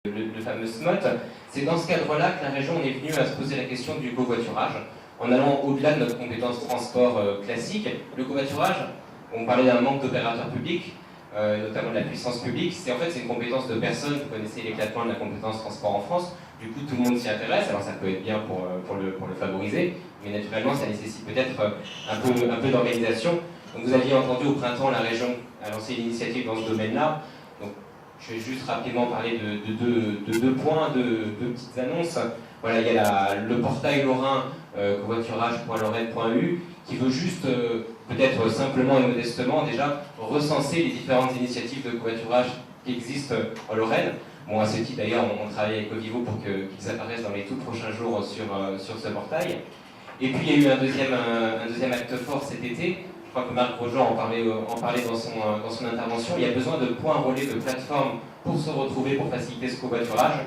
le fameux SMOT. C'est dans ce cadre-là que la région est venue à se poser la question du covoiturage, en allant au-delà de notre compétence transport classique. Le covoiturage, on parlait d'un manque d'opérateurs publics, notamment de la puissance publique, c'est une compétence de personne. Vous connaissez l'éclatement de la compétence transport en France, du coup tout le monde s'y intéresse, alors ça peut être bien pour le favoriser, mais naturellement ça nécessite peut-être un peu d'organisation. Donc vous aviez entendu au printemps, la région a lancé une initiative dans ce domaine-là. Donc je vais juste rapidement parler de deux points, deux petites annonces. Voilà, il y a le portail lorrain covoiturage.lorraine.eu qui veut juste, peut-être simplement et modestement déjà, recenser les différentes initiatives de covoiturage qui existent en Lorraine. Bon, à ce titre d'ailleurs, on travaille avec Ovivo pour qu'ils apparaissent dans les tout prochains jours sur ce portail. Et puis il y a eu un deuxième acte fort cet été. Je crois que Marc Grosjean en parlait dans son intervention. Il y a besoin de points relais, de plateformes pour se retrouver, pour faciliter ce covoiturage.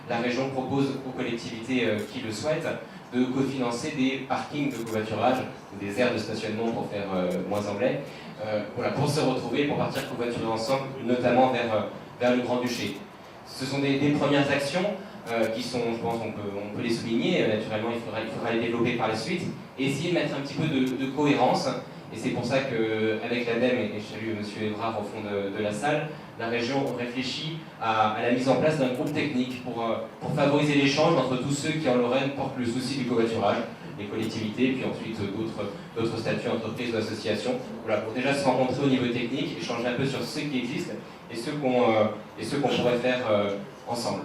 La région propose aux collectivités qui le souhaitent de cofinancer des parkings de covoiturage, ou des aires de stationnement pour faire moins anglais, voilà, pour se retrouver, pour partir covoiturer ensemble, notamment vers le Grand-Duché. Ce sont des premières actions qui sont, je pense, on peut les souligner. Naturellement, il faudra les développer par la suite et essayer de mettre un petit peu de cohérence. Et c'est pour ça qu'avec l'ADEME, et je salue M. Évrard au fond de la salle, la région réfléchit à la mise en place d'un groupe technique pour favoriser l'échange entre tous ceux qui en Lorraine portent le souci du covoiturage, les collectivités, puis ensuite d'autres statuts, entreprises ou associations. Voilà, pour déjà se rencontrer au niveau technique, échanger un peu sur ce qui existe et ce qu'on pourrait faire ensemble.